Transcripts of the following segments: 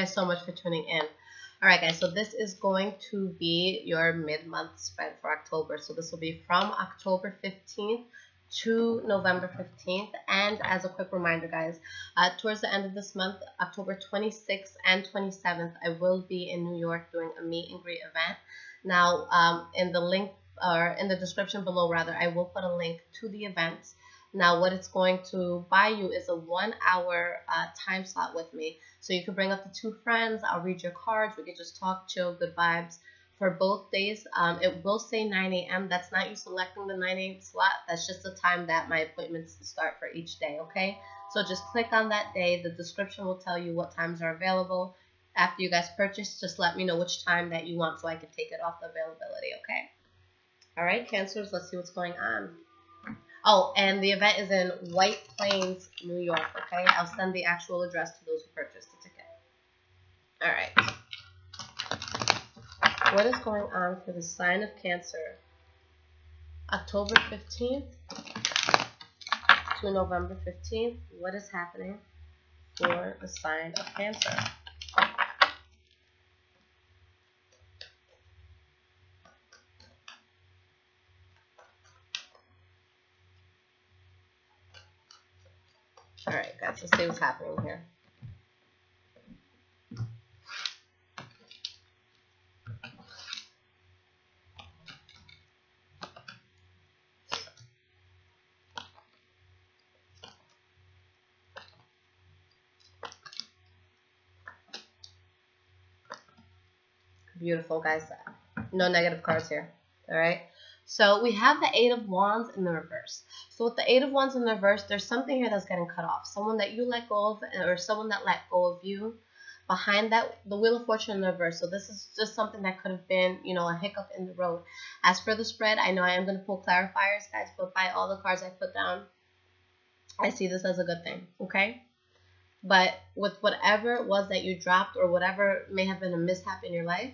guys so much for tuning in. Alright guys, so this is going to be your mid-month spread for October. So this will be from October 15th to November 15th. And as a quick reminder guys, towards the end of this month, October 26th and 27th, I will be in New York doing a meet and greet event. Now, in the link, or in the description below rather, I will put a link to the event. Now, what it's going to buy you is a 1 hour time slot with me. So you can bring up to 2 friends. I'll read your cards. We can just talk, chill, good vibes for both days. It will say 9 a.m. That's not you selecting the 9 a.m. slot. That's just the time that my appointments start for each day, okay? So just click on that day. The description will tell you what times are available. After you guys purchase, just let me know which time that you want so I can take it off the availability, okay? All right, Cancers, let's see what's going on. Oh, and the event is in White Plains, New York, okay? I'll send the actual address to those who purchased the ticket. All right. What is going on for the sign of Cancer? October 15th to November 15th. What is happening for the sign of Cancer? Alright guys, let's see what's happening here. Beautiful guys. No negative cards here. Alright. So we have the 8 of Wands in the reverse. So with the 8 of Wands in the reverse, there's something here that's getting cut off. Someone that you let go of, or someone that let go of you. Behind that, the Wheel of Fortune in the reverse. So this is just something that could have been, you know, a hiccup in the road. As for the spread, I know I am going to pull clarifiers, guys, but by all the cards I put down, I see this as a good thing, okay? But with whatever it was that you dropped or whatever may have been a mishap in your life,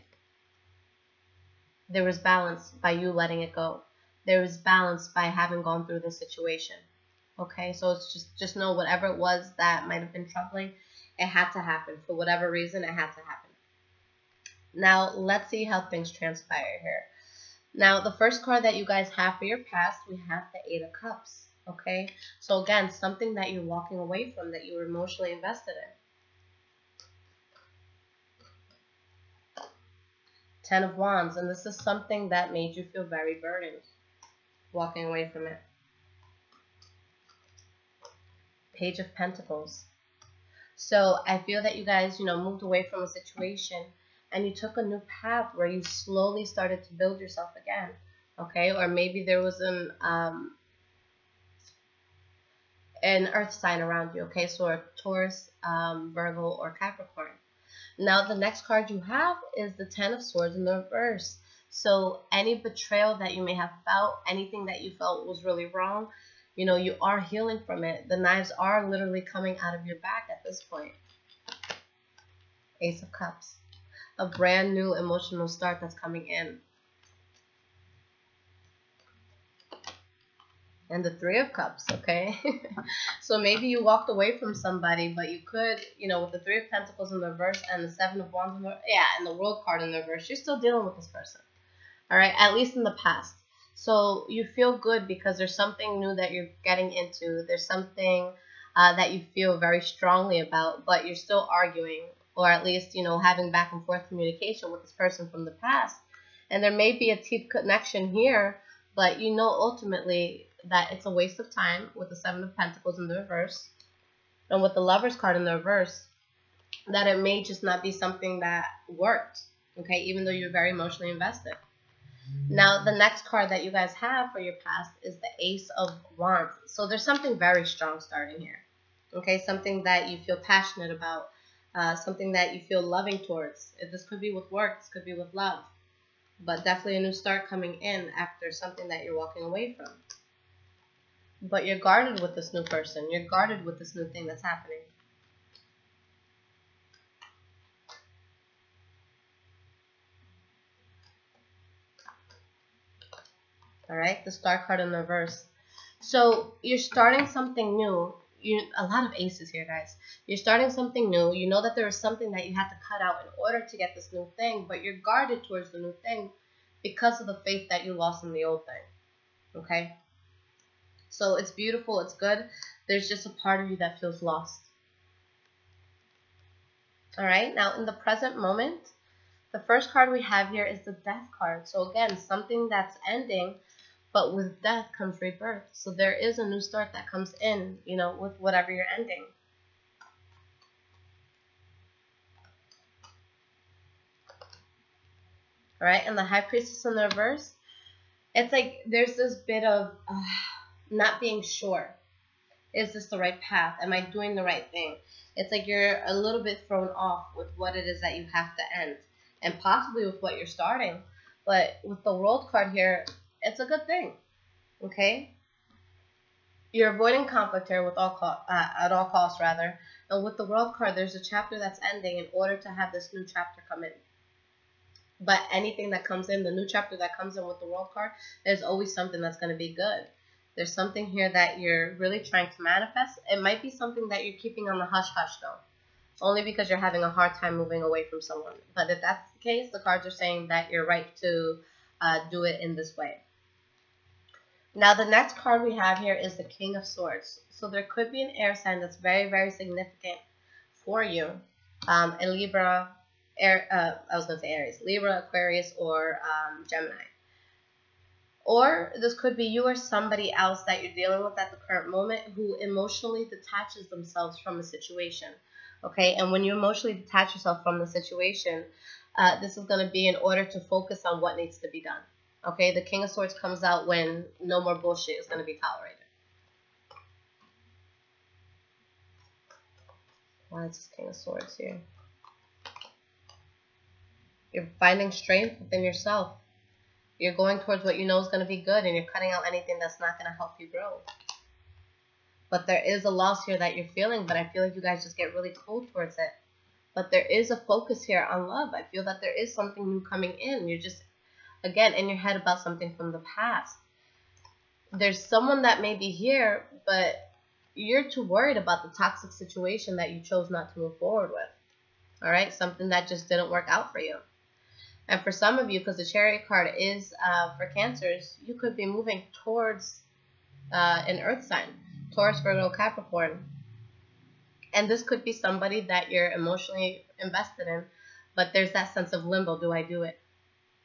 there was balance by you letting it go. There was balance by having gone through the situation. Okay, so it's just know whatever it was that might have been troubling, it had to happen. For whatever reason, it had to happen. Now, let's see how things transpire here. Now, the first card that you guys have for your past, we have the 8 of Cups. Okay, so again, something that you're walking away from that you were emotionally invested in. 10 of Wands, and this is something that made you feel very burdened, walking away from it. Page of Pentacles. So I feel that you guys, you know, moved away from a situation and you took a new path where you slowly started to build yourself again, okay? Or maybe there was an earth sign around you, okay? So a Taurus, Virgo, or Capricorn. Now, the next card you have is the 10 of Swords in the reverse. So any betrayal that you may have felt, anything that you felt was really wrong, you know, you are healing from it. The knives are literally coming out of your back at this point. Ace of Cups. A brand new emotional start that's coming in. And the 3 of Cups, okay? So maybe you walked away from somebody, but you could, you know, with the 3 of Pentacles in the reverse and the 7 of Wands in the, and the World card in the reverse, you're still dealing with this person. All right, at least in the past. So you feel good because there's something new that you're getting into. There's something that you feel very strongly about, but you're still arguing, or at least, you know, having back and forth communication with this person from the past. And there may be a deep connection here, but you know ultimately that it's a waste of time with the 7 of Pentacles in the reverse. And with the Lovers card in the reverse, that it may just not be something that worked, okay, even though you're very emotionally invested. Now, the next card that you guys have for your past is the Ace of Wands. So there's something very strong starting here, okay, something that you feel passionate about, something that you feel loving towards. This could be with work, this could be with love, but definitely a new start coming in after something that you're walking away from. But you're guarded with this new person. You're guarded with this new thing that's happening. All right, the Star card in reverse. So you're starting something new. a lot of aces here, guys. You're starting something new. You know that there was something that you had to cut out in order to get this new thing, but you're guarded towards the new thing because of the faith that you lost in the old thing. Okay? So it's beautiful. It's good. There's just a part of you that feels lost. All right? Now, in the present moment, the first card we have here is the Death card. So again, something that's ending, but with death comes rebirth. So there is a new start that comes in, you know, with whatever you're ending. All right? And the High Priestess in the reverse, it's like there's this bit of not being sure. Is this the right path? Am I doing the right thing? It's like you're a little bit thrown off with what it is that you have to end, and possibly with what you're starting. But with the World card here, it's a good thing. Okay? You're avoiding conflict here with at all costs, rather. And with the World card, there's a chapter that's ending in order to have this new chapter come in. But anything that comes in, the new chapter that comes in with the World card, there's always something that's going to be good. There's something here that you're really trying to manifest. It might be something that you're keeping on the hush-hush, though. Only because you're having a hard time moving away from someone. But if that's the case, the cards are saying that you're right to do it in this way. Now, the next card we have here is the King of Swords. So there could be an air sign that's very, very significant for you. In Libra, I was going to say Aries. Libra, Aquarius, or Gemini. Or this could be you or somebody else that you're dealing with at the current moment who emotionally detaches themselves from a situation. Okay, and when you emotionally detach yourself from the situation, this is going to be in order to focus on what needs to be done. Okay, the King of Swords comes out when no more bullshit is going to be tolerated. Why is this King of Swords here? You're finding strength within yourself. You're going towards what you know is going to be good, and you're cutting out anything that's not going to help you grow. But there is a loss here that you're feeling, but I feel like you guys just get really cold towards it. But there is a focus here on love. I feel that there is something new coming in. You're just, again, in your head about something from the past. There's someone that may be here, but you're too worried about the toxic situation that you chose not to move forward with. All right? Something that just didn't work out for you. And for some of you, because the Chariot card is for Cancers, you could be moving towards an earth sign. Taurus, Virgo, Capricorn. And this could be somebody that you're emotionally invested in, but there's that sense of limbo. Do I do it?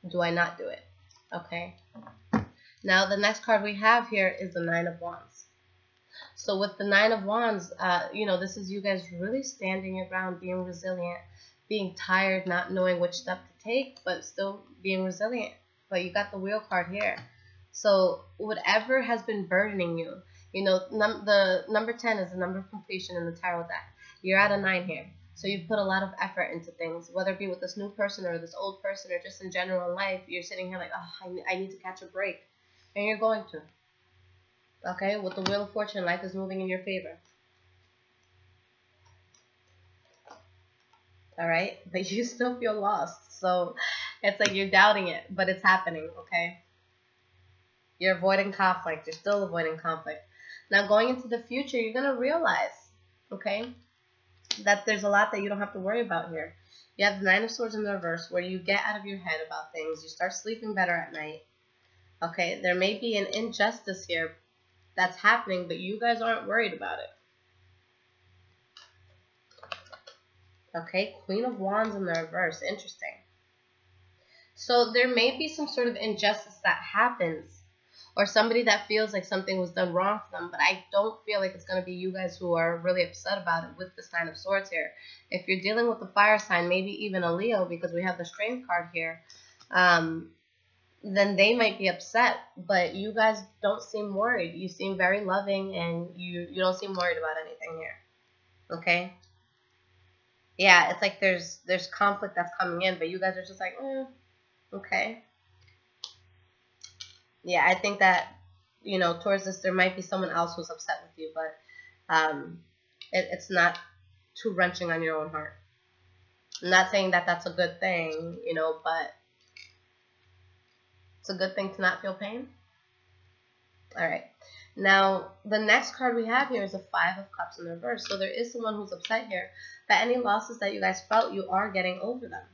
Do I not do it? Okay. Now, the next card we have here is the Nine of Wands. So with the Nine of Wands, you know, this is you guys really standing your ground, being resilient, being tired, not knowing which step to take, but still being resilient. But you got the Wheel card here. So whatever has been burdening you, you know, the number 10 is the number of completion in the tarot deck. You're at a 9 here. So you've put a lot of effort into things, whether it be with this new person or this old person or just in general in life. You're sitting here like, oh, I need to catch a break. And you're going to. Okay, with the Wheel of Fortune, life is moving in your favor. All right, but you still feel lost. So it's like you're doubting it, but it's happening, okay? You're avoiding conflict. You're still avoiding conflict. Now, going into the future, you're going to realize, okay, that there's a lot that you don't have to worry about here. You have the Nine of Swords in the reverse, where you get out of your head about things. You start sleeping better at night. Okay, there may be an injustice here that's happening, but you guys aren't worried about it. Okay, Queen of Wands in the reverse. Interesting. So there may be some sort of injustice that happens, or somebody that feels like something was done wrong for them, but I don't feel like it's going to be you guys who are really upset about it with this Nine of Swords here. If you're dealing with a fire sign, maybe even a Leo, because we have the Strength card here, then they might be upset, but you guys don't seem worried. You seem very loving, and you don't seem worried about anything here. Okay? Yeah, it's like there's conflict that's coming in, but you guys are just like, okay. Yeah, I think that, you know, towards this, there might be someone else who's upset with you, but it's not too wrenching on your own heart. I'm not saying that that's a good thing, you know, but it's a good thing to not feel pain. All right. Now, the next card we have here is a Five of Cups in reverse. So there is someone who's upset here. But any losses that you guys felt, you are getting over them.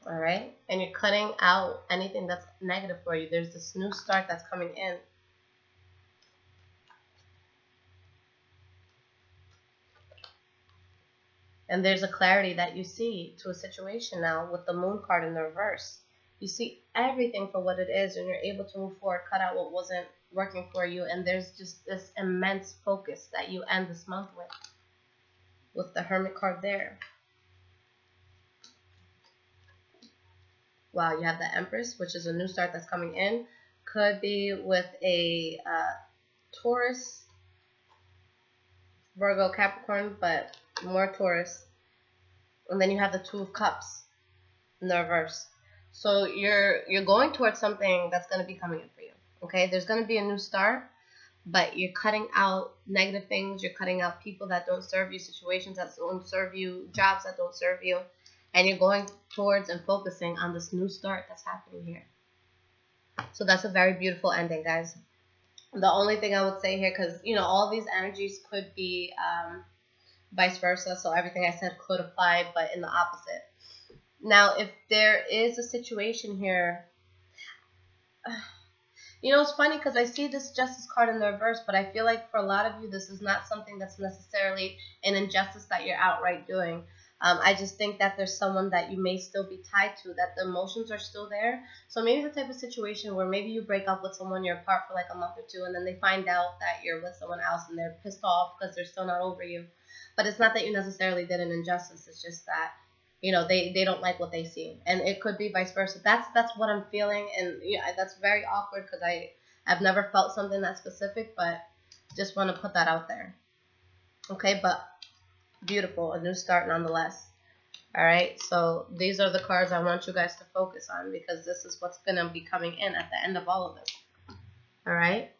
All right. And you're cutting out anything that's negative for you. There's this new start that's coming in. And there's a clarity that you see to a situation now with the Moon card in the reverse. You see everything for what it is, and you're able to move forward, cut out what wasn't working for you, and there's just this immense focus that you end this month with the Hermit card there. Wow, you have the Empress, which is a new start that's coming in. Could be with a Taurus, Virgo, Capricorn, but more Taurus. And then you have the Two of Cups in the reverse. So you're going towards something that's going to be coming in for you. Okay, there's going to be a new start, but you're cutting out negative things. You're cutting out people that don't serve you, situations that don't serve you, jobs that don't serve you. And you're going towards and focusing on this new start that's happening here. So that's a very beautiful ending, guys. The only thing I would say here, because, you know, all these energies could be vice versa. So everything I said could apply, but in the opposite. Now, if there is a situation here, you know, it's funny because I see this Justice card in the reverse, but I feel like for a lot of you, this is not something that's necessarily an injustice that you're outright doing. I just think that there's someone that you may still be tied to, that the emotions are still there. So maybe the type of situation where maybe you break up with someone, you're apart for like a month or two, and then they find out that you're with someone else and they're pissed off because they're still not over you. But it's not that you necessarily did an injustice. It's just that, you know, they don't like what they see. And it could be vice versa. That's what I'm feeling. And yeah, that's very awkward because I've never felt something that specific, but just want to put that out there. Okay, but beautiful, a new start nonetheless. All right, so these are the cards I want you guys to focus on, because this is what's going to be coming in at the end of all of this. All right,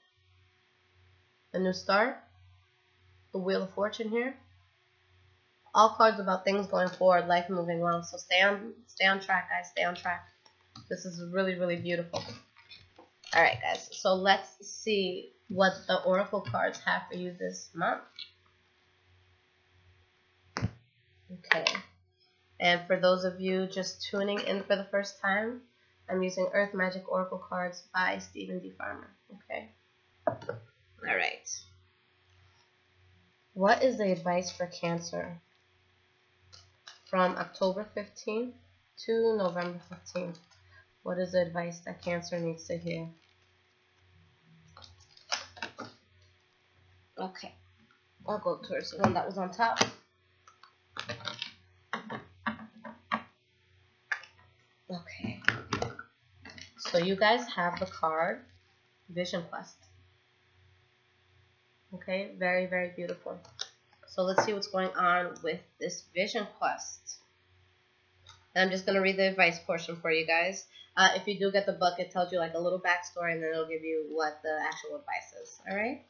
a new start, the Wheel of Fortune here. All cards about things going forward, life moving well. So stay on track, guys. Stay on track. This is really, really beautiful. All right, guys. So let's see what the Oracle cards have for you this month. Okay. And for those of you just tuning in for the first time, I'm using Earth Magic Oracle cards by Stephen D. Farmer. Okay. All right. What is the advice for Cancer from October 15th to November 15th? What is the advice that Cancer needs to hear? Okay. I'll go towards the one that was on top. Okay. So you guys have the card Vision Quest. Okay, very, very beautiful. So let's see what's going on with this Vision Quest. And I'm just going to read the advice portion for you guys. If you do get the book, it tells you like a little backstory, and then it'll give you what the actual advice is. All right?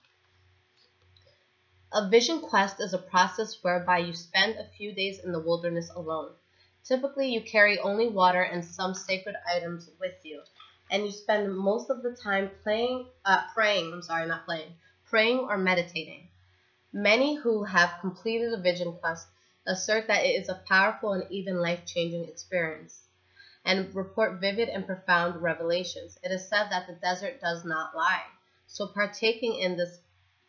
A vision quest is a process whereby you spend a few days in the wilderness alone. Typically, you carry only water and some sacred items with you, and you spend most of the time praying or meditating. Many who have completed a vision quest assert that it is a powerful and even life-changing experience, and report vivid and profound revelations. It is said that the desert does not lie, so partaking in this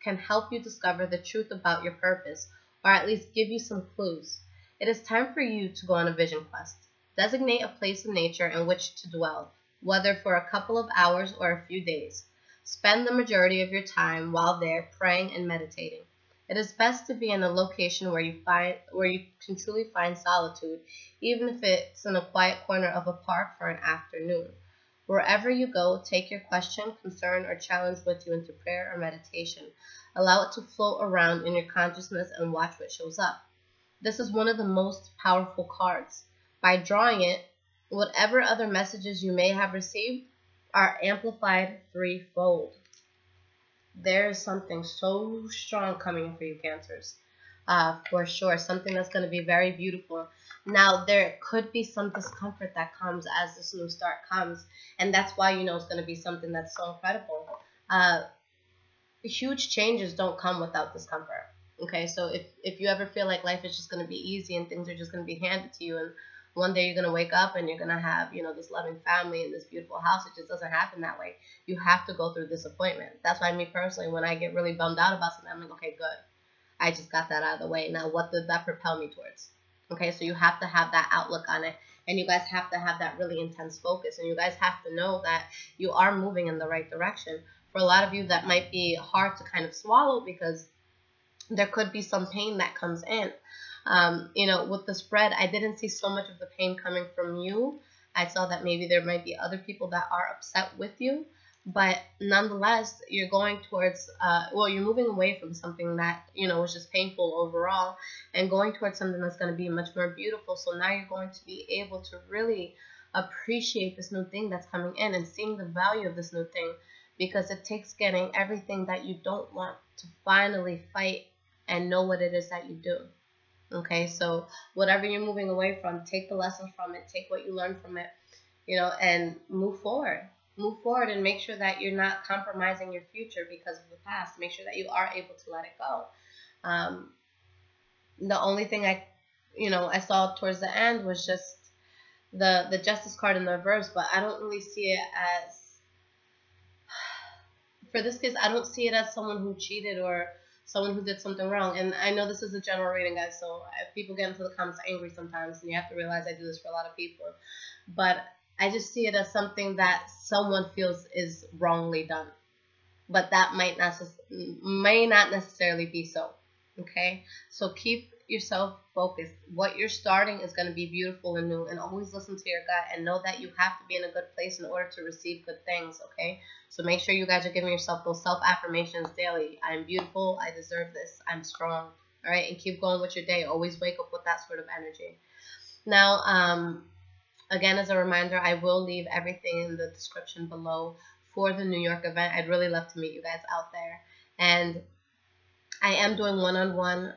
can help you discover the truth about your purpose, or at least give you some clues. It is time for you to go on a vision quest. Designate a place in nature in which to dwell, whether for a couple of hours or a few days. Spend the majority of your time while there praying and meditating. It is best to be in a location where you can truly find solitude, even if it's in a quiet corner of a park for an afternoon. Wherever you go, take your question, concern, or challenge with you into prayer or meditation. Allow it to float around in your consciousness and watch what shows up. This is one of the most powerful cards. By drawing it, whatever other messages you may have received are amplified threefold. There is something so strong coming for you, Cancers. For sure, something that's going to be very beautiful. Now, there could be some discomfort that comes as this new start comes, and that's why you know it's going to be something that's so incredible. Huge changes don't come without discomfort. Okay, so if you ever feel like life is just going to be easy and things are just going to be handed to you, and one day you're going to wake up and you're going to have, you know, this loving family and this beautiful house, it just doesn't happen that way. You have to go through disappointment. That's why me personally, when I get really bummed out about something, I'm like, okay, good. I just got that out of the way. Now, what did that propel me towards? Okay, so you have to have that outlook on it, and you guys have to have that really intense focus, and you guys have to know that you are moving in the right direction. For a lot of you, that might be hard to kind of swallow because there could be some pain that comes in. You know, with the spread, I didn't see so much of the pain coming from you. I saw that maybe there might be other people that are upset with you, but nonetheless, you're going towards, well, you're moving away from something that, you know, was just painful overall and going towards something that's going to be much more beautiful. So now you're going to be able to really appreciate this new thing that's coming in and seeing the value of this new thing, because it takes getting everything that you don't want to finally fight and know what it is that you do. Okay, so whatever you're moving away from, take the lessons from it, take what you learned from it, you know, and move forward. Move forward and make sure that you're not compromising your future because of the past. Make sure that you are able to let it go. The only thing I saw towards the end was just the Justice card in the reverse, but I don't really see it as, for this case, I don't see it as someone who cheated or someone who did something wrong. And I know this is a general reading, guys, so if people get into the comments angry sometimes, and you have to realize I do this for a lot of people, but I just see it as something that someone feels is wrongly done, but that may not necessarily be so. Okay, so keep yourself focused. What you're starting is going to be beautiful and new, and always listen to your gut and know that you have to be in a good place in order to receive good things. Okay, so make sure you guys are giving yourself those self affirmations daily. I'm beautiful, I deserve this, I'm strong. All right, and keep going with your day. Always wake up with that sort of energy. Now, again, as a reminder, I will leave everything in the description below for the New York event. I'd really love to meet you guys out there, and I am doing one-on-one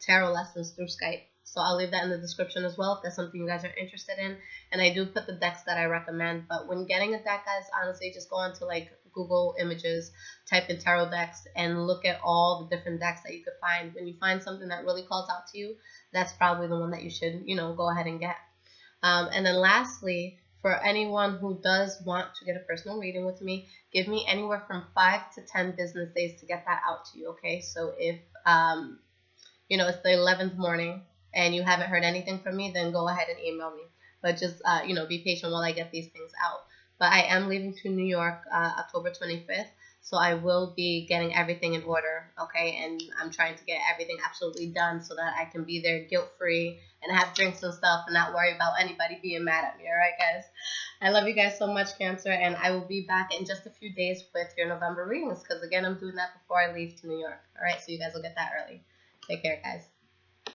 tarot lessons through Skype, so I'll leave that in the description as well if that's something you guys are interested in. And I do put the decks that I recommend, but when getting a deck, guys, honestly, just go onto like Google Images, type in tarot decks, and look at all the different decks that you could find. When you find something that really calls out to you, that's probably the one that you should, you know, go ahead and get. And then lastly, for anyone who does want to get a personal reading with me, give me anywhere from 5 to 10 business days to get that out to you, okay? So if, you know, it's the 11th morning and you haven't heard anything from me, then go ahead and email me. But just, you know, be patient while I get these things out. But I am leaving to New York October 25th, so I will be getting everything in order, okay? And I'm trying to get everything absolutely done so that I can be there guilt-free and have drinks and stuff and not worry about anybody being mad at me, all right, guys? I love you guys so much, Cancer, and I will be back in just a few days with your November readings because, again, I'm doing that before I leave to New York, all right? So you guys will get that early. Take care, guys.